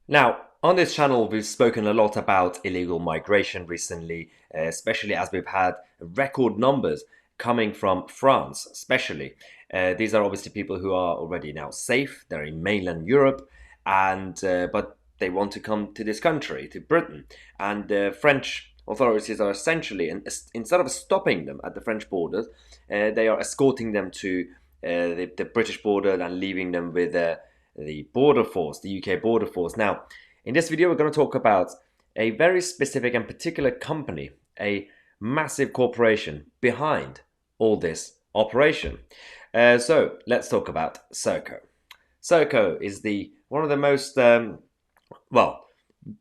Now, on this channel, we've spoken a lot about illegal migration recently, especially as we've had record numbers coming from France, especially. These are obviously people who are already now safe. They're in mainland Europe, and but they want to come to this country, to Britain. And the French authorities are essentially, instead of stopping them at the French borders, they are escorting them to the British border and leaving them with the border force, the UK border force. Now, in this video, we're going to talk about a very specific and particular company, a massive corporation behind all this operation. So let's talk about SERCO. SERCO is the one of the most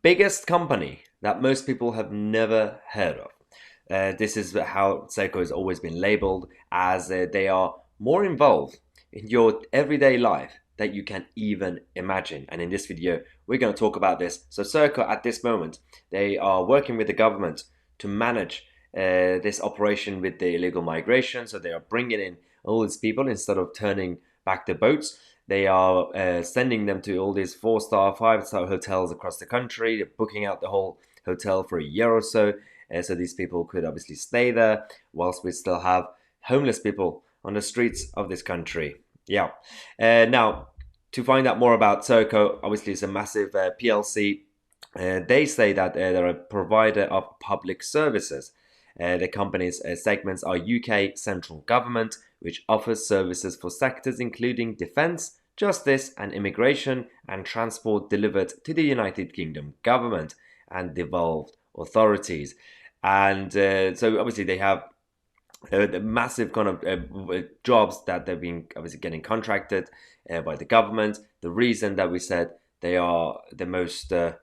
biggest company that most people have never heard of. This is how SERCO has always been labeled, as they are more involved in your everyday life that you can even imagine. And in this video, we're going to talk about this. So SERCO at this moment, they are working with the government to manage this operation with the illegal migration. So they are bringing in all these people instead of turning back the boats. They are sending them to all these 4-star, 5-star hotels across the country. They're booking out the whole hotel for a year or so. So these people could obviously stay there whilst we still have homeless people on the streets of this country. Yeah. Now, to find out more about SERCO, obviously it's a massive PLC. They say that they're a provider of public services. The company's segments are UK central government, which offers services for sectors including defence, justice and immigration, and transport delivered to the United Kingdom government and devolved authorities. And so obviously they have the massive kind of jobs that they've been obviously getting contracted by the government. The reason that we said they are the most, the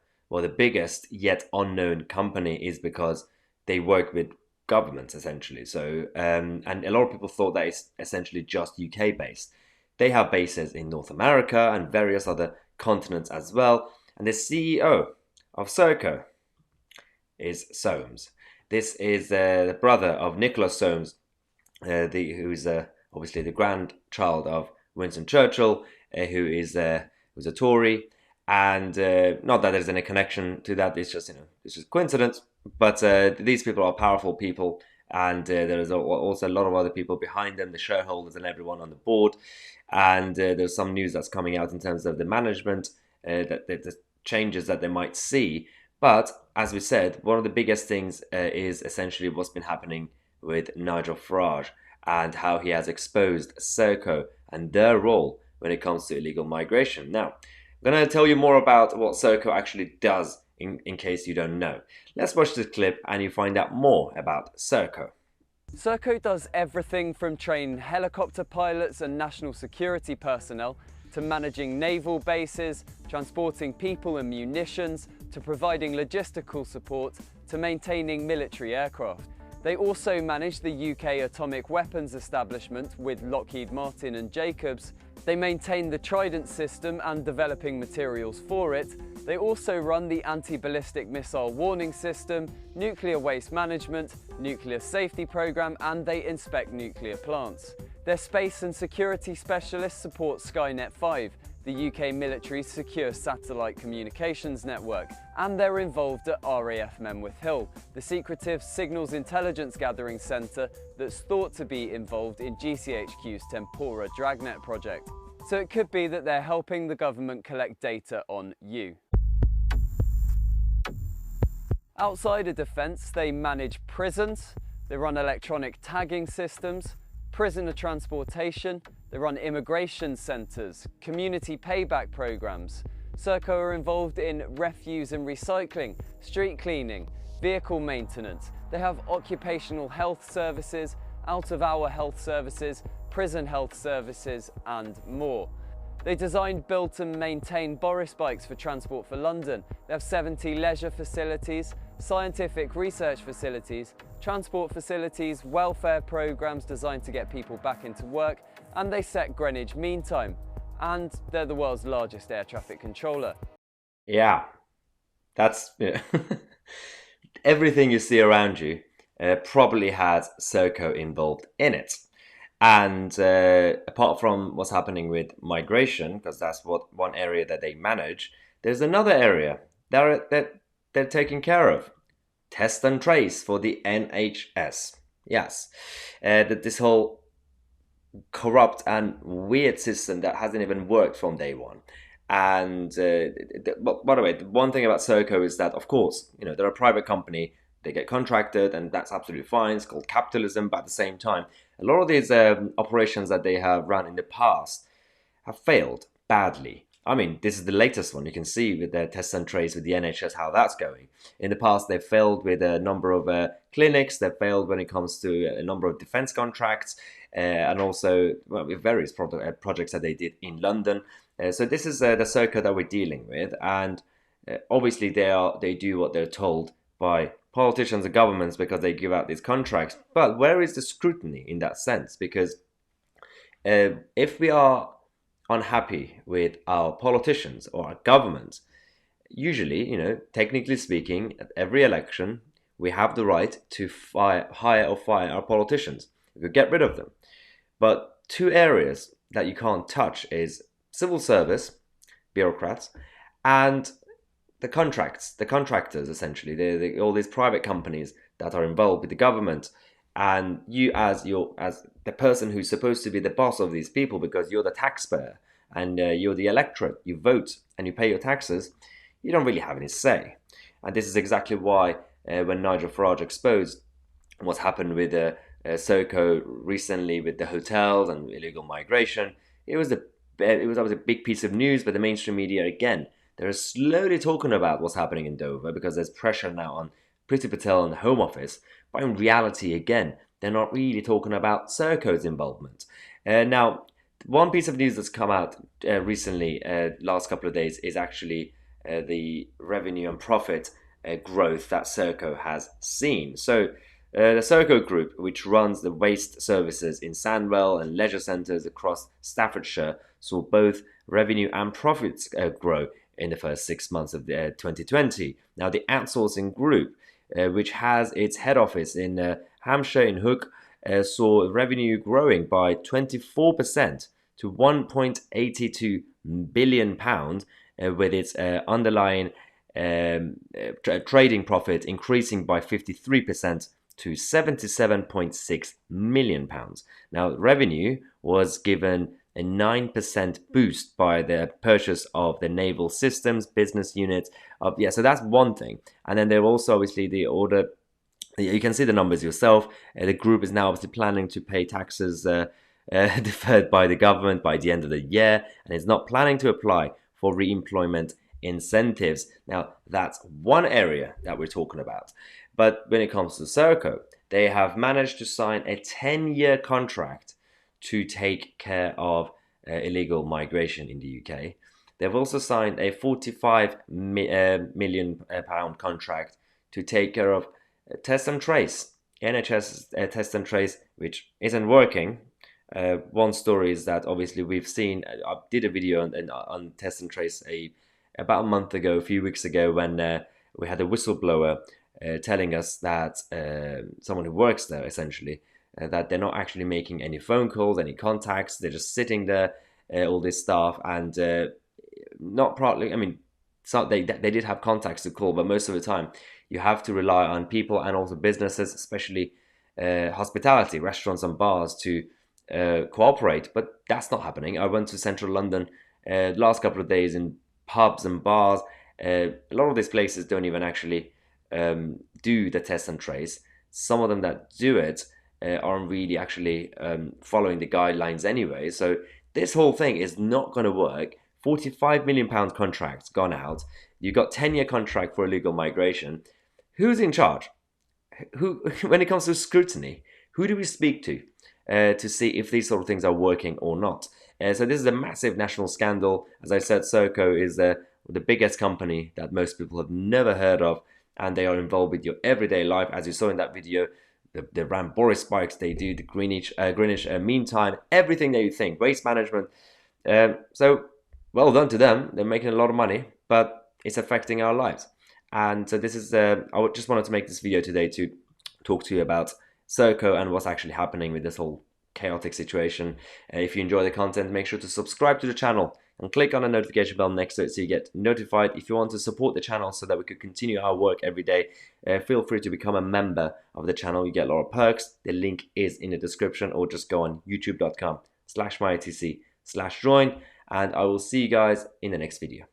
biggest yet unknown company is because they work with governments essentially. So, and a lot of people thought that it's essentially just UK based. They have bases in North America and various other continents as well. And the CEO of SERCO is Soames. This is the brother of Nicholas Soames, who's obviously the grandchild of Winston Churchill, who is who's a Tory, and not that there's any connection to that. It's just coincidence. But these people are powerful people, and there is also a lot of other people behind them, the shareholders and everyone on the board. And there's some news that's coming out in terms of the management, that the changes that they might see. But as we said, one of the biggest things is essentially what's been happening with Nigel Farage and how he has exposed SERCO and their role when it comes to illegal migration. Now, I'm going to tell you more about what SERCO actually does in case you don't know. Let's watch this clip and you find out more about SERCO. SERCO does everything from training helicopter pilots and national security personnel to managing naval bases, transporting people and munitions, to providing logistical support, to maintaining military aircraft. They also manage the UK atomic weapons establishment with Lockheed Martin and Jacobs. They maintain the Trident system and developing materials for it. They also run the anti-ballistic missile warning system, nuclear waste management, nuclear safety program, and they inspect nuclear plants. Their space and security specialists support Skynet 5, the UK military's secure satellite communications network, and they're involved at RAF Menwith Hill, the secretive signals intelligence gathering centre that's thought to be involved in GCHQ's Tempora Dragnet project. So it could be that they're helping the government collect data on you. Outside of defence, they manage prisons, they run electronic tagging systems, prisoner transportation, they run immigration centres, community payback programmes. SERCO are involved in refuse and recycling, street cleaning, vehicle maintenance. They have occupational health services, out-of-hour health services, prison health services and more. They design, build and maintain Boris bikes for Transport for London. They have 70 leisure facilities, scientific research facilities, transport facilities, welfare programmes designed to get people back into work, and they set Greenwich Mean Time. And they're the world's largest air traffic controller. Yeah, that's everything you see around you probably has SERCO involved in it. And apart from what's happening with migration, because that's one area that they manage, there's another area that they're taking care of: test and trace for the NHS. Yes, that this whole corrupt and weird system that hasn't even worked from day one. And by the way, the one thing about SERCO is that, of course, they're a private company. They get contracted, and that's absolutely fine. It's called capitalism. But at the same time, a lot of these operations that they have run in the past have failed badly. I mean, this is the latest one. You can see with their test and trace with the NHS how that's going. In the past, they've failed with a number of clinics. They've failed when it comes to a number of defense contracts, and also with various projects that they did in London. So this is the circuit that we're dealing with, and obviously they do what they're told by politicians and governments because they give out these contracts. But where is the scrutiny in that sense? Because if we are unhappy with our politicians or our governments, usually, technically speaking, at every election, we have the right to hire or fire our politicians. We could get rid of them. But two areas that you can't touch is civil service, bureaucrats, and the contractors, essentially, all these private companies that are involved with the government. And you, as the person who's supposed to be the boss of these people, because you're the taxpayer and you're the electorate, you vote and you pay your taxes, you don't really have any say. And this is exactly why when Nigel Farage exposed what's happened with SOCO recently with the hotels and illegal migration, it was a big piece of news. But the mainstream media, again, they're slowly talking about what's happening in Dover because there's pressure now on Priti Patel and the Home Office. But in reality, again, they're not really talking about SERCO's involvement. Now, one piece of news that's come out recently, last couple of days, is actually the revenue and profit growth that SERCO has seen. So the SERCO Group, which runs the waste services in Sandwell and leisure centres across Staffordshire, saw both revenue and profits grow in the first 6 months of 2020. Now, the outsourcing group, which has its head office in Hampshire in Hook, saw revenue growing by 24% to £1.82 billion, with its underlying trading profit increasing by 53% to £77.6 million. Now, revenue was given a 9% boost by the purchase of the naval systems business unit. So that's one thing. And then there also obviously the order. You can see the numbers yourself. The group is now obviously planning to pay taxes deferred by the government by the end of the year, and is not planning to apply for re-employment incentives. Now, that's one area that we're talking about. But when it comes to SERCO, they have managed to sign a 10-year contract to take care of illegal migration in the UK. They've also signed a £45 million contract to take care of test and trace, NHS test and trace, which isn't working. One story is that obviously we've seen, I did a video on test and trace about a month ago, a few weeks ago, when we had a whistleblower telling us that someone who works there, essentially, that they're not actually making any phone calls, any contacts. They're just sitting there, all this staff, and not partly. I mean, they did have contacts to call, but most of the time you have to rely on people and also businesses, especially hospitality, restaurants and bars, to cooperate. But that's not happening. I went to central London last couple of days in pubs and bars. A lot of these places don't even actually do the test and trace. Some of them that do it aren't really actually following the guidelines anyway. So this whole thing is not going to work. £45 million contracts gone out. You've got 10-year contract for illegal migration. Who's in charge? Who, when it comes to scrutiny, who do we speak to see if these sort of things are working or not? So this is a massive national scandal. As I said, SERCO is the biggest company that most people have never heard of, and they are involved with your everyday life. As you saw in that video, the ram Boris bikes, they do the Greenwich Mean Time, everything that you think, waste management. So well done to them. They're making a lot of money, but it's affecting our lives. And so this is, I just wanted to make this video today to talk to you about SERCO and what's actually happening with this whole chaotic situation. If you enjoy the content, make sure to subscribe to the channel and click on the notification bell next to it so you get notified. If you want to support the channel so that we could continue our work every day, feel free to become a member of the channel. You get a lot of perks. The link is in the description, or just go on youtube.com/mytc/join, and I will see you guys in the next video.